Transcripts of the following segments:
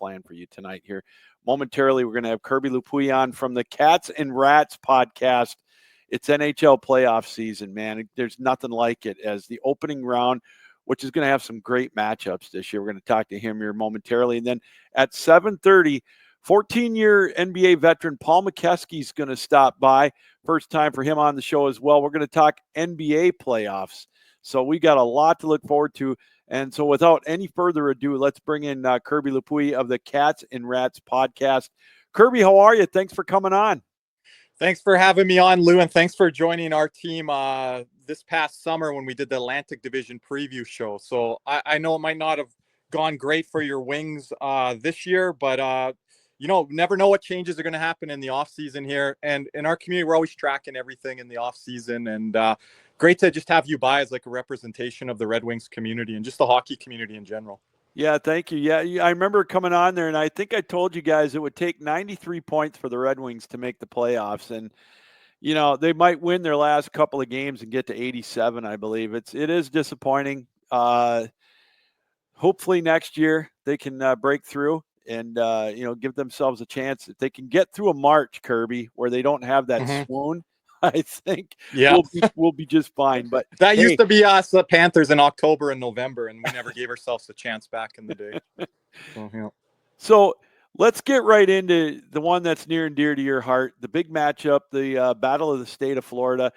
planned for you tonight here. Momentarily, we're going to have Kirby Lupul on from the Cats and Rats podcast. It's NHL playoff season, man. There's nothing like it as the opening round, which is going to have some great matchups this year. We're going to talk to him here momentarily. And then at 7:30, 14-year NBA veteran Paul McKeskey is going to stop by. First time for him on the show as well. We're going to talk NBA playoffs. So we got a lot to look forward to. And so without any further ado, let's bring in Kirby Lupul of the Cats and Rats podcast. Kirby, how are you? Thanks for coming on. Thanks for having me on, Lou, and thanks for joining our team this past summer when we did the Atlantic Division preview show. So I know it might not have gone great for your Wings this year, but never know what changes are going to happen in the offseason here. And in our community, we're always tracking everything in the offseason. And great to just have you by as like a representation of the Red Wings community and just the hockey community in general. Yeah, thank you. Yeah, I remember coming on there, and I think I told you guys it would take 93 points for the Red Wings to make the playoffs. And, they might win their last couple of games and get to 87, I believe. It is disappointing. Hopefully next year they can break through and, give themselves a chance. If they can get through a March, Kirby, where they don't have that swoon, I think we'll be just fine. But that used to be us, the Panthers, in October and November, and we never gave ourselves a chance back in the day. So let's get right into the one that's near and dear to your heart, the big matchup, the Battle of the State of Florida.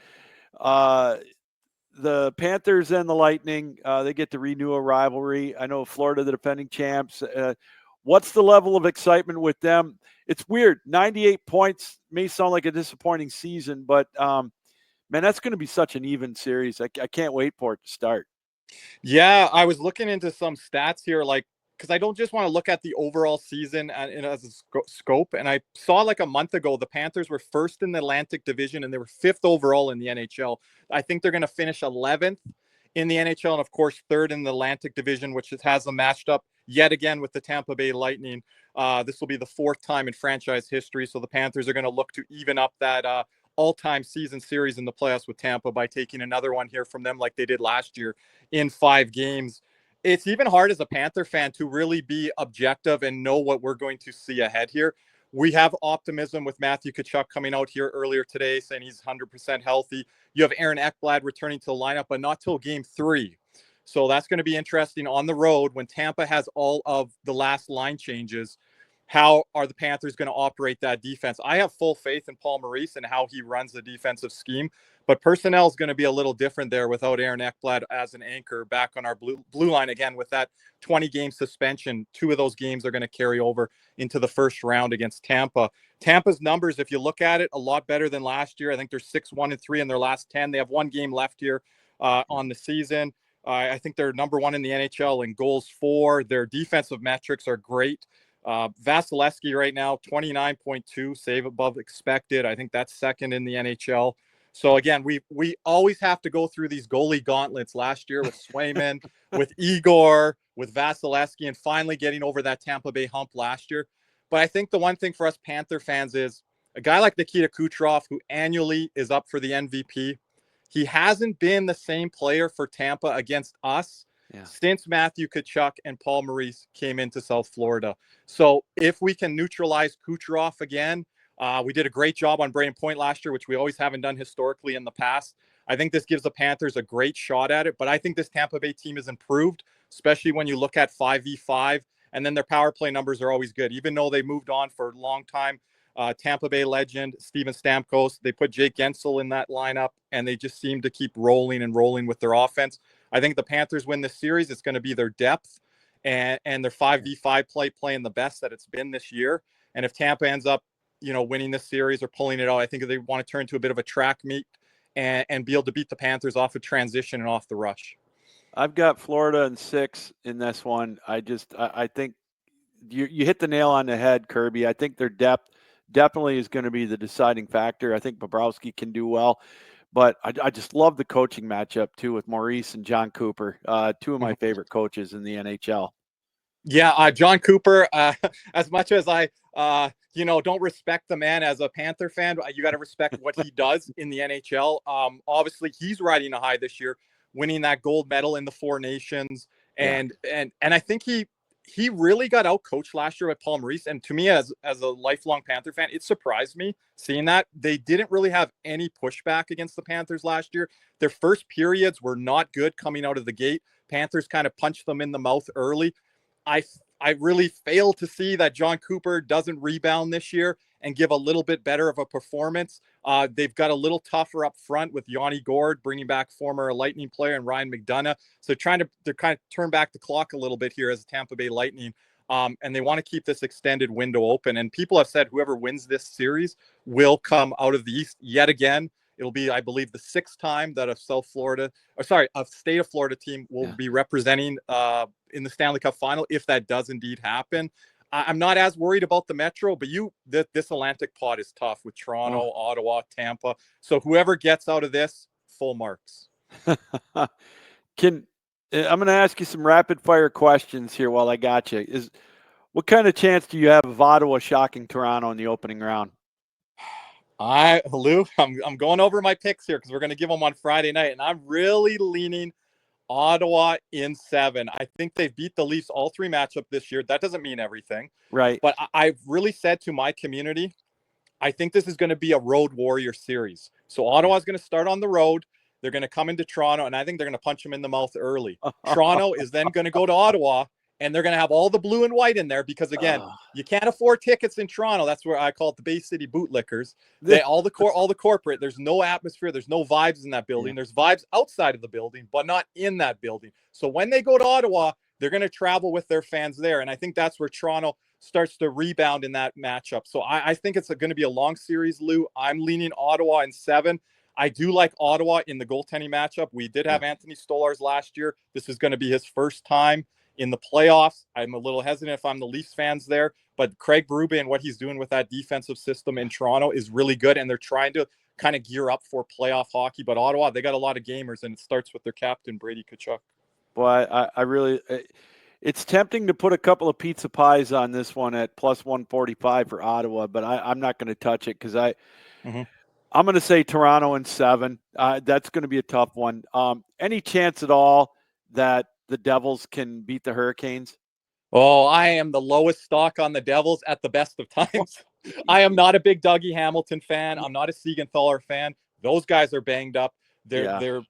The Panthers and the Lightning, they get to renew a rivalry. I know Florida, the defending champs. What's the level of excitement with them? It's weird. 98 points may sound like a disappointing season, but, man, that's going to be such an even series. I can't wait for it to start. Yeah, I was looking into some stats here, because I don't just want to look at the overall season as a scope. And I saw a month ago, the Panthers were first in the Atlantic Division and they were fifth overall in the NHL. I think they're going to finish 11th in the NHL and, of course, third in the Atlantic Division, which has them matched up yet again with the Tampa Bay Lightning. This will be the fourth time in franchise history. So the Panthers are going to look to even up that all-time season series in the playoffs with Tampa by taking another one here from them like they did last year in 5 games. It's even hard as a Panther fan to really be objective and know what we're going to see ahead here. We have optimism with Matthew Tkachuk coming out here earlier today saying he's 100% healthy. You have Aaron Ekblad returning to the lineup, but not till game 3. So that's going to be interesting on the road when Tampa has all of the last line changes. How are the Panthers going to operate that defense? I have full faith in Paul Maurice and how he runs the defensive scheme, but personnel is going to be a little different there without Aaron Ekblad as an anchor back on our blue line again with that 20-game suspension. 2 of those games are going to carry over into the first round against Tampa. Tampa's numbers, if you look at it, a lot better than last year. I think they're 6-1-3 in their last 10. They have 1 game left here on the season. I think they're number 1 in the NHL in goals for. Their defensive metrics are great. Vasilevsky right now, 29.2 save above expected. I think that's second in the NHL. So again, we always have to go through these goalie gauntlets last year with Swayman, with Igor, with Vasilevsky, and finally getting over that Tampa Bay hump last year. But I think the one thing for us Panther fans is a guy like Nikita Kucherov, who annually is up for the MVP. He hasn't been the same player for Tampa against us since Matthew Tkachuk and Paul Maurice came into South Florida. So if we can neutralize Kucherov again, we did a great job on Brayden Point last year, which we always haven't done historically in the past. I think this gives the Panthers a great shot at it, but I think this Tampa Bay team is improved, especially when you look at 5v5, and then their power play numbers are always good. Even though they moved on for a long time, Tampa Bay legend Steven Stamkos, they put Jake Gensel in that lineup, and they just seem to keep rolling and rolling with their offense. I think the Panthers win this series. It's going to be their depth and their 5v5 playing the best that it's been this year. And if Tampa ends up, winning this series or pulling it out, I think they want to turn to a bit of a track meet and be able to beat the Panthers off of transition and off the rush. I've got Florida in 6 in this one. I think you hit the nail on the head, Kirby. I think their depth definitely is going to be the deciding factor. I think Bobrovsky can do well, but I just love the coaching matchup too with Maurice and John Cooper, 2 of my favorite coaches in the NHL. Yeah, John Cooper, as much as I, don't respect the man as a Panther fan, you got to respect what he does in the NHL. Obviously, he's riding a high this year, winning that gold medal in the 4 Nations. And I think he really got out coached last year with Paul Maurice. And to me, as a lifelong Panther fan, it surprised me seeing that. They didn't really have any pushback against the Panthers last year. Their first periods were not good coming out of the gate. Panthers kind of punched them in the mouth early. I really fail to see that John Cooper doesn't rebound this year and give a little bit better of a performance. They've got a little tougher up front with Yanni Gord, bringing back former Lightning player, and Ryan McDonough. So they're kind of turn back the clock a little bit here as Tampa Bay Lightning. And they want to keep this extended window open. And people have said whoever wins this series will come out of the East yet again. It'll be, I believe, the 6th time that a state of Florida team will be representing in the Stanley Cup final, if that does indeed happen. I'm not as worried about the Metro, but this Atlantic pot is tough with Toronto, Ottawa, Tampa. So whoever gets out of this, full marks. I'm going to ask you some rapid fire questions here while I got you. What kind of chance do you have of Ottawa shocking Toronto in the opening round? Lou, I'm going over my picks here because we're going to give them on Friday night, and I'm really leaning Ottawa in 7. I think they've beat the Leafs all 3 matchups this year. That doesn't mean everything. Right. But I've really said to my community, I think this is going to be a road warrior series. So Ottawa is going to start on the road. They're going to come into Toronto, and I think they're going to punch them in the mouth early. Toronto is then going to go to Ottawa, and they're going to have all the blue and white in there because, again, you can't afford tickets in Toronto. That's where I call it the Bay City bootlickers. All the corporate. There's no atmosphere. There's no vibes in that building. Yeah. There's vibes outside of the building, but not in that building. So when they go to Ottawa, they're going to travel with their fans there, and I think that's where Toronto starts to rebound in that matchup. So I think it's going to be a long series, Lou. I'm leaning Ottawa in 7. I do like Ottawa in the goaltending matchup. We did have Anthony Stolarz last year. This is going to be his first time in the playoffs. I'm a little hesitant if I'm the Leafs fans there, but Craig Berube and what he's doing with that defensive system in Toronto is really good, and they're trying to kind of gear up for playoff hockey. But Ottawa, they got a lot of gamers, and it starts with their captain, Brady Tkachuk. Boy, I really it's tempting to put a couple of pizza pies on this one at plus 145 for Ottawa, but I'm not going to touch it because I'm going to say Toronto in 7. That's going to be a tough one. Any chance at all that the Devils can beat the Hurricanes? Oh, I am the lowest stock on the Devils at the best of times. I am not a big Dougie Hamilton fan. I'm not a Siegenthaler fan. Those guys are banged up. Their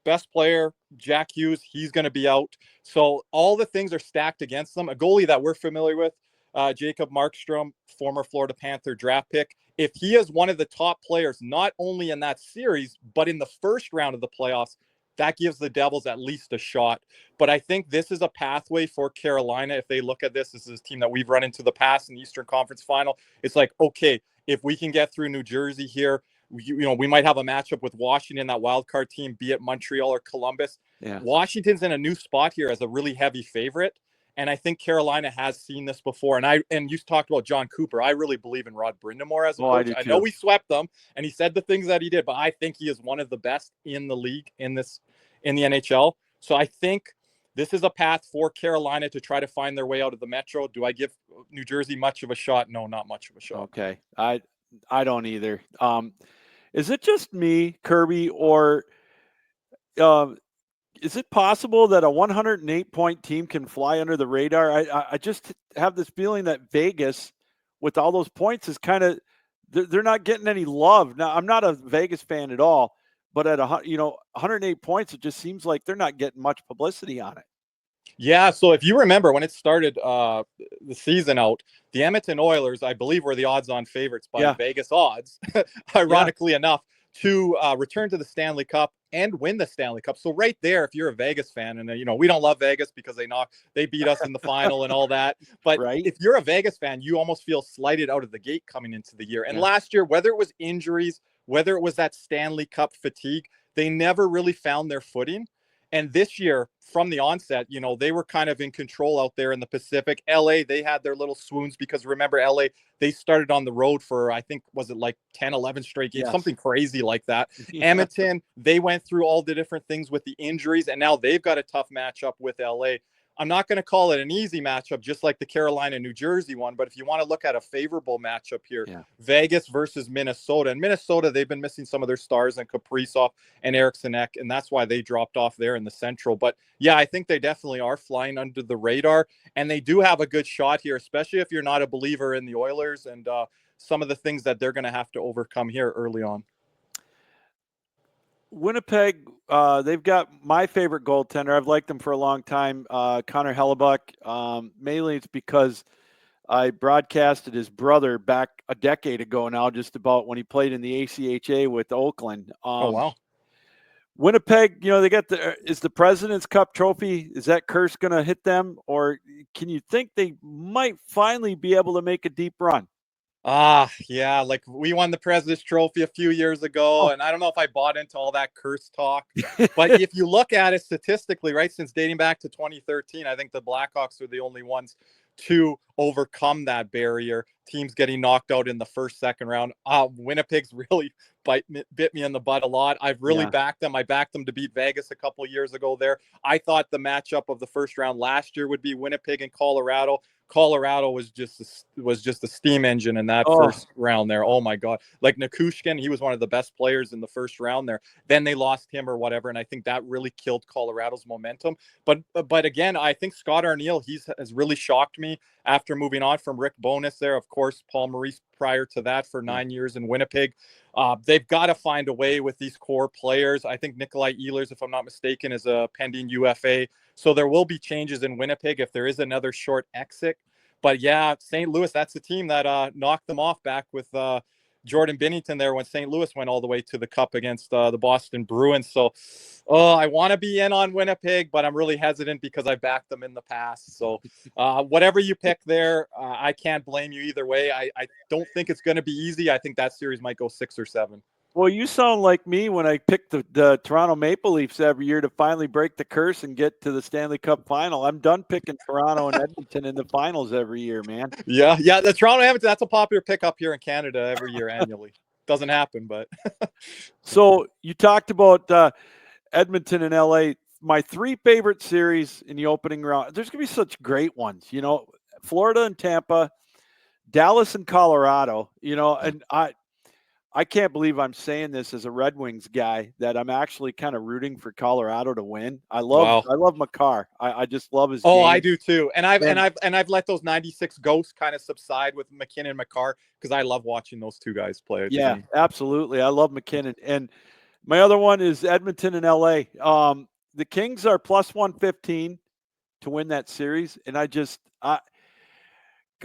best player, Jack Hughes, he's going to be out. So all the things are stacked against them. A goalie that we're familiar with, Jacob Markstrom, former Florida Panther draft pick. If he is one of the top players, not only in that series, but in the first round of the playoffs, that gives the Devils at least a shot. But I think this is a pathway for Carolina. If they look at this is a team that we've run into the past in the Eastern Conference Final. It's like, okay, if we can get through New Jersey here, we might have a matchup with Washington, that wild card team, be it Montreal or Columbus. Yeah. Washington's in a new spot here as a really heavy favorite. And I think Carolina has seen this before. And you talked about John Cooper. I really believe in Rod Brindamore as a coach. I know we swept them, and he said the things that he did, but I think he is one of the best in the league in the NHL. So I think this is a path for Carolina to try to find their way out of the Metro. Do I give New Jersey much of a shot? No, not much of a shot. Okay. I don't either. Is it just me, Kirby, or is it possible that a 108-point team can fly under the radar? I just have this feeling that Vegas, with all those points, is kind of they're not getting any love. Now, I'm not a Vegas fan at all, but at 108 points, it just seems like they're not getting much publicity on it. Yeah, so if you remember when it started the season out, the Edmonton Oilers, I believe, were the odds-on favorites by Vegas odds, ironically enough, to return to the Stanley Cup and win the Stanley Cup. So right there, if you're a Vegas fan, and we don't love Vegas because they beat us in the final and all that, but if you're a Vegas fan, you almost feel slighted out of the gate coming into the year. And last year, whether it was injuries, whether it was that Stanley Cup fatigue, they never really found their footing. And this year, from the onset, they were kind of in control out there in the Pacific. LA, they had their little swoons because remember, LA, they started on the road for, I think, was it like 10, 11 straight games, something crazy like that. Edmonton, they went through all the different things with the injuries, and now they've got a tough matchup with LA. I'm not going to call it an easy matchup, just like the Carolina, New Jersey one. But if you want to look at a favorable matchup here, Vegas versus Minnesota. And Minnesota, they've been missing some of their stars and Kaprizov and Eriksson Ek, and that's why they dropped off there in the Central. But yeah, I think they definitely are flying under the radar, and they do have a good shot here, especially if you're not a believer in the Oilers and some of the things that they're going to have to overcome here early on. Winnipeg, they've got my favorite goaltender. I've liked him for a long time, Connor Hellebuck. Mainly it's because I broadcasted his brother back a decade ago now, just about when he played in the ACHA with Oakland. Oh, wow. Winnipeg, they got is the President's Cup trophy, is that curse going to hit them? Or can you think they might finally be able to make a deep run? Yeah, like we won the President's Trophy a few years ago, and I don't know if I bought into all that curse talk, but if you look at it statistically, right, since dating back to 2013, I think the Blackhawks are the only ones to overcome that barrier. Teams getting knocked out in the first, second round. Winnipeg's really bit me in the butt a lot. I've really backed them. I backed them to beat Vegas a couple of years ago there. I thought the matchup of the first round last year would be Winnipeg and Colorado. Colorado was just a steam engine in that first round there. Oh my God. Like Nichushkin, he was one of the best players in the first round there. Then they lost him or whatever. And I think that really killed Colorado's momentum. But again, I think Scott Arniel, has really shocked me after moving on from Rick Bowness there. Of course, Paul Maurice prior to that for 9 years in Winnipeg. They've got to find a way with these core players. I think Nikolai Ehlers, if I'm not mistaken, is a pending UFA. So there will be changes in Winnipeg if there is another short exit. But yeah, St. Louis, that's the team that knocked them off back with Jordan Binnington there when St. Louis went all the way to the Cup against the Boston Bruins. So, I want to be in on Winnipeg, but I'm really hesitant because I backed them in the past. So whatever you pick there, I can't blame you either way. I don't think it's going to be easy. I think that series might go 6 or 7. Well, you sound like me when I pick the Toronto Maple Leafs every year to finally break the curse and get to the Stanley Cup final. I'm done picking Toronto and Edmonton in the finals every year, man. Yeah, the Toronto Edmonton, that's a popular pickup here in Canada every year annually. Doesn't happen, but. So you talked about Edmonton and LA. My 3 favorite series in the opening round. There's going to be such great ones, Florida and Tampa, Dallas and Colorado, and I can't believe I'm saying this as a Red Wings guy that I'm actually kind of rooting for Colorado to win. I love Makar. I just love his game. I do too. And I've let those 96 ghosts kind of subside with McKinnon and Makar because I love watching those two guys play. Yeah, absolutely. I love McKinnon. And my other one is Edmonton and LA. The Kings are plus 115 to win that series, and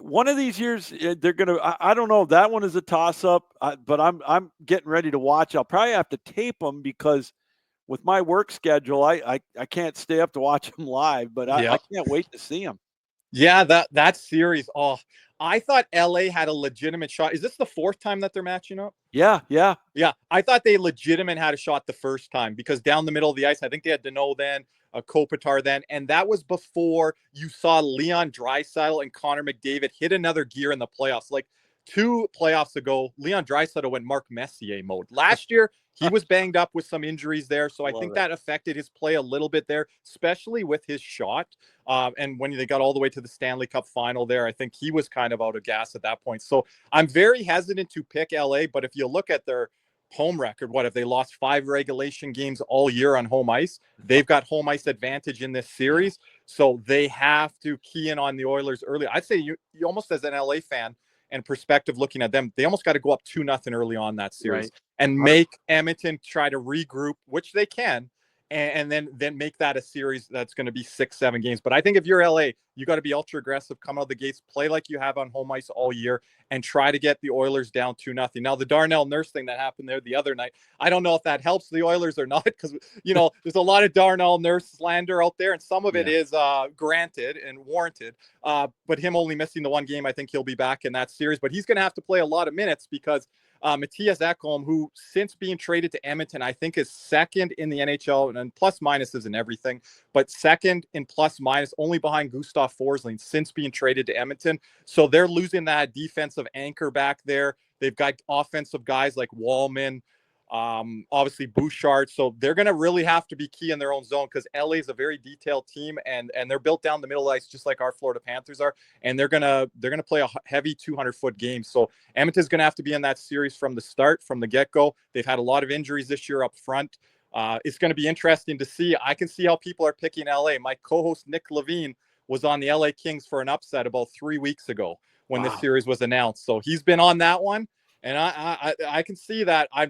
one of these years they're gonna. I don't know. That one is a toss-up, but I'm getting ready to watch. I'll probably have to tape them because with my work schedule, I can't stay up to watch them live. But I can't wait to see them. Yeah, that series. I thought LA had a legitimate shot. Is this the 4th time that they're matching up? Yeah. I thought they legitimate had a shot the first time because down the middle of the ice, I think they had Deneau then, Kopitar then, and that was before you saw Leon Draisaitl and Connor McDavid hit another gear in the playoffs. Like 2 playoffs ago, Leon Draisaitl went Mark Messier mode. Last year, he was banged up with some injuries there, so I think that affected his play a little bit there, especially with his shot. And when they got all the way to the Stanley Cup final there, I think he was kind of out of gas at that point. So I'm very hesitant to pick LA, but if you look at their home record, what if they lost 5 regulation games all year on home ice? They've got home ice advantage in this series, so they have to key in on the Oilers early. I'd say you almost as an LA fan and perspective looking at them, they almost got to go up 2-0 early on that series and make Edmonton try to regroup, which they can, and then make that a series that's going to be 6-7 games. But I think if you're LA, you got to be ultra aggressive, come out of the gates, play like you have on home ice all year, and try to get the Oilers down 2-0. Now, the Darnell Nurse thing that happened there the other night, I don't know if that helps the Oilers or not, because, there's a lot of Darnell Nurse slander out there, and some of it is granted and warranted. But him only missing the 1 game, I think he'll be back in that series. But he's going to have to play a lot of minutes because Matthias Ekholm, who since being traded to Edmonton, I think is 2nd in the NHL and plus minuses and everything, but 2nd in plus minus, only behind Gustav Forsling since being traded to Edmonton. So they're losing that defensive anchor back there. They've got offensive guys like Wallman, Obviously Bouchard. So they're going to really have to be key in their own zone because LA is a very detailed team and they're built down the middle of the ice just like our Florida Panthers are. And they're going to play a heavy 200-foot game. So Edmonton's going to have to be in that series from the start, from the get-go. They've had a lot of injuries this year up front. It's going to be interesting to see. I can see how people are picking LA. My co-host Nick Levine was on the LA Kings for an upset about 3 weeks ago when this series was announced. So he's been on that one. And I can see that. I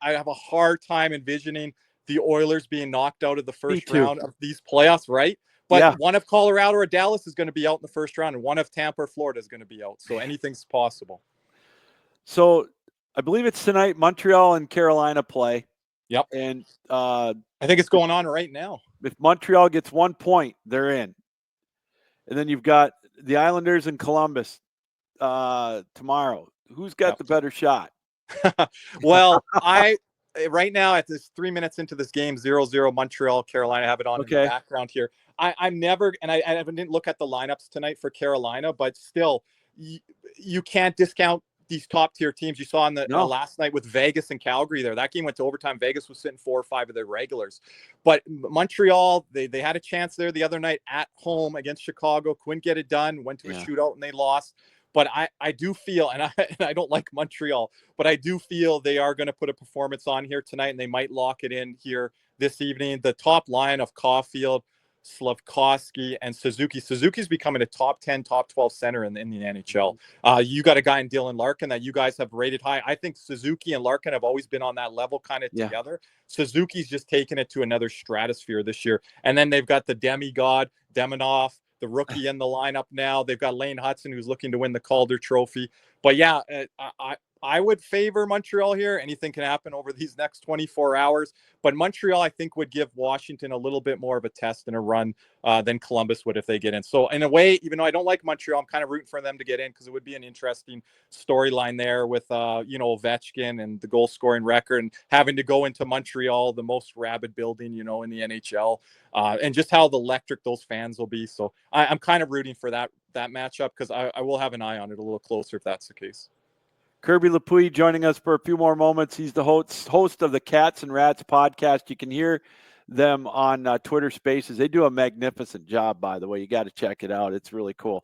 have a hard time envisioning the Oilers being knocked out of the first round of these playoffs, right? But one of Colorado or Dallas is going to be out in the first round, and one of Tampa or Florida is going to be out. So anything's possible. So I believe it's tonight. Montreal and Carolina play. Yep. And I think it's going on right now. If Montreal gets 1 point, they're in. And then you've got the Islanders and Columbus tomorrow. Who's got the better shot? Well, right now at this 3 minutes into this game, 0-0 Montreal, Carolina, I have it on in the background here. I'm never, and I didn't look at the lineups tonight for Carolina, but still, you can't discount these top tier teams. You saw in the last night with Vegas and Calgary there. That game went to overtime. Vegas was sitting 4 or 5 of their regulars. But Montreal, they had a chance there the other night at home against Chicago. Couldn't get it done. Went to a shootout and they lost. But I do feel, and I don't like Montreal, but I do feel they are going to put a performance on here tonight, and they might lock it in here this evening. The top line of Caulfield, Slavkovsky, and Suzuki. Suzuki's becoming a top 10, top 12 center in the NHL. You got a guy in Dylan Larkin that you guys have rated high. I think Suzuki and Larkin have always been on that level kind of together. Suzuki's just taken it to another stratosphere this year. And then they've got the demigod, Demonov, the rookie in the lineup now. They've got Lane Hudson, who's looking to win the Calder Trophy. But yeah, I would favor Montreal here. Anything can happen over these next 24 hours. But Montreal, I think, would give Washington a little bit more of a test and a run than Columbus would if they get in. So in a way, even though I don't like Montreal, I'm kind of rooting for them to get in because it would be an interesting storyline there with, Ovechkin and the goal scoring record and having to go into Montreal, the most rabid building, in the NHL, and just how electric those fans will be. So I'm kind of rooting for that matchup because I will have an eye on it a little closer if that's the case. Kirby Lupul joining us for a few more moments. He's the host of the Cats and Rats podcast. You can hear them on Twitter Spaces. They do a magnificent job, by the way. You got to check it out. It's really cool.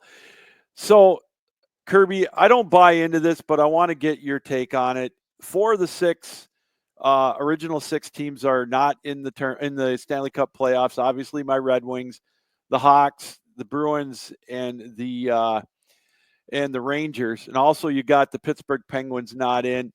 So, Kirby, I don't buy into this, but I want to get your take on it. 4 of the 6 original 6 teams are not in the Stanley Cup playoffs. Obviously, my Red Wings, the Hawks, the Bruins, and the Rangers. And also you got the Pittsburgh Penguins not in.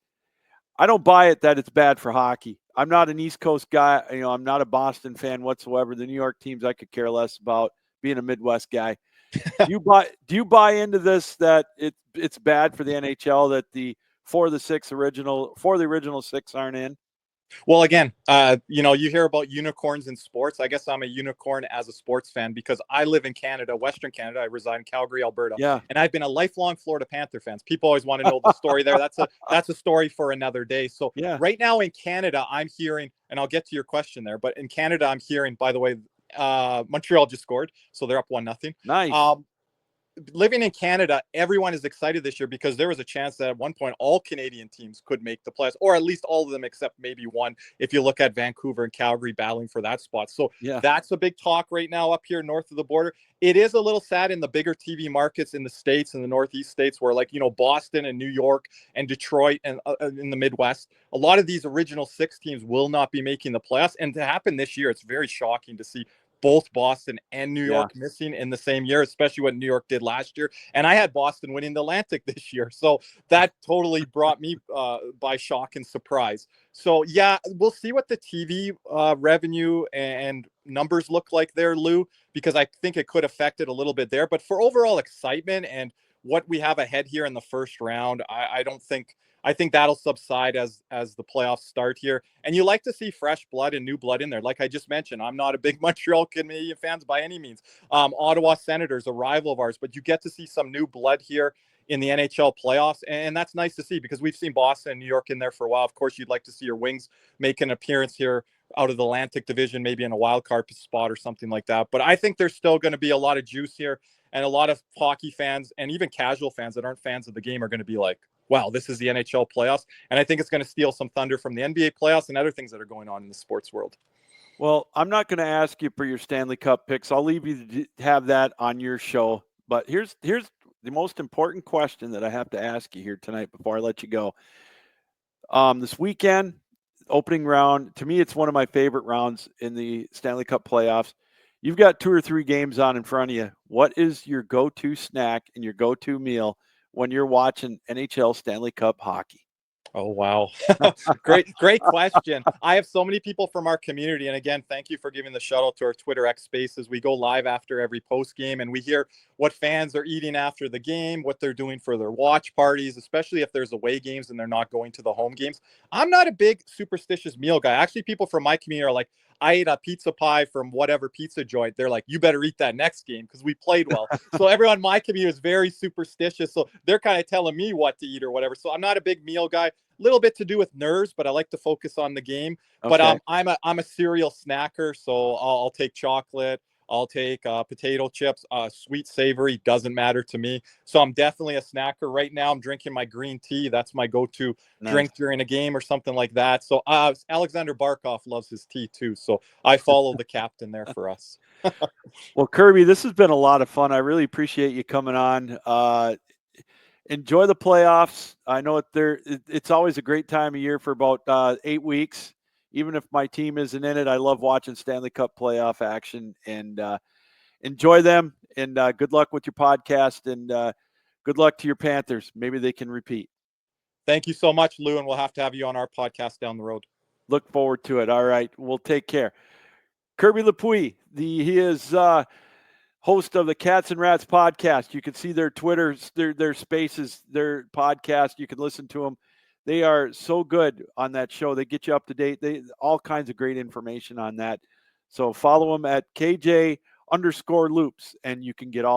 I don't buy it that it's bad for hockey. I'm not an East Coast guy. I'm not a Boston fan whatsoever. The New York teams I could care less about, being a Midwest guy. Do you buy into this that it's bad for the NHL that the 4 of the original 6 aren't in? Well, again, you hear about unicorns in sports. I guess I'm a unicorn as a sports fan because I live in Canada, Western Canada. I reside in Calgary, Alberta. Yeah. And I've been a lifelong Florida Panther fan. People always want to know the story there. That's a story for another day. So right now in Canada, I'm hearing, and I'll get to your question there, but in Canada, I'm hearing, by the way, Montreal just scored. So they're up 1-0. Nice. Living in Canada, everyone is excited this year because there was a chance that at one point all Canadian teams could make the playoffs, or at least all of them except maybe one, if you look at Vancouver and Calgary battling for that spot. So that's a big talk right now up here north of the border. It is a little sad in the bigger TV markets in the States and the Northeast states where Boston and New York and Detroit and in the Midwest, a lot of these original 6 teams will not be making the playoffs. And to happen this year, it's very shocking to see both Boston and New York missing in the same year, especially what New York did last year. And I had Boston winning the Atlantic this year. So that totally brought me by shock and surprise. So, we'll see what the TV revenue and numbers look like there, Lou, because I think it could affect it a little bit there. But for overall excitement and what we have ahead here in the first round, I think that'll subside as the playoffs start here. And you like to see fresh blood and new blood in there. Like I just mentioned, I'm not a big Montreal Canadian fans by any means. Ottawa Senators, a rival of ours, but you get to see some new blood here in the NHL playoffs. And that's nice to see because we've seen Boston and New York in there for a while. Of course, you'd like to see your Wings make an appearance here out of the Atlantic Division, maybe in a wild card spot or something like that. But I think there's still going to be a lot of juice here, and a lot of hockey fans and even casual fans that aren't fans of the game are going to be like, wow, this is the NHL playoffs. And I think it's going to steal some thunder from the NBA playoffs and other things that are going on in the sports world. Well, I'm not going to ask you for your Stanley Cup picks. I'll leave you to have that on your show. But here's the most important question that I have to ask you here tonight before I let you go. This weekend, opening round, to me, it's one of my favorite rounds in the Stanley Cup playoffs. You've got 2 or 3 games on in front of you. What is your go-to snack and your go-to meal when you're watching NHL Stanley Cup hockey? Oh, wow. Great question. I have so many people from our community. And again, thank you for giving the shout out to our Twitter X Spaces. We go live after every post game and we hear what fans are eating after the game, what they're doing for their watch parties, especially if there's away games and they're not going to the home games. I'm not a big superstitious meal guy. Actually, people from my community are like, I ate a pizza pie from whatever pizza joint. They're like, you better eat that next game because we played well. So everyone in my community is very superstitious. So they're kind of telling me what to eat or whatever. So I'm not a big meal guy. Little bit to do with nerves, but I like to focus on the game. Okay. But I'm a cereal snacker, so I'll take chocolate. I'll take potato chips, sweet, savory, doesn't matter to me. So I'm definitely a snacker. Right now, I'm drinking my green tea. That's my go-to drink during a game or something like that. So Alexander Barkov loves his tea too. So I follow the captain there for us. Well, Kirby, this has been a lot of fun. I really appreciate you coming on. Enjoy the playoffs. I know it's always a great time of year for about 8 weeks. Even if my team isn't in it, I love watching Stanley Cup playoff action and enjoy them. And good luck with your podcast and good luck to your Panthers. Maybe they can repeat. Thank you so much, Lou, and we'll have to have you on our podcast down the road. Look forward to it. All right. We'll take care. Kirby Lupul, he is host of the Cats and Rats podcast. You can see their Twitters, their spaces, their podcast. You can listen to them. They are so good on that show. They get you up to date. They all kinds of great information on that. So follow them at KJ_loops, and you can get all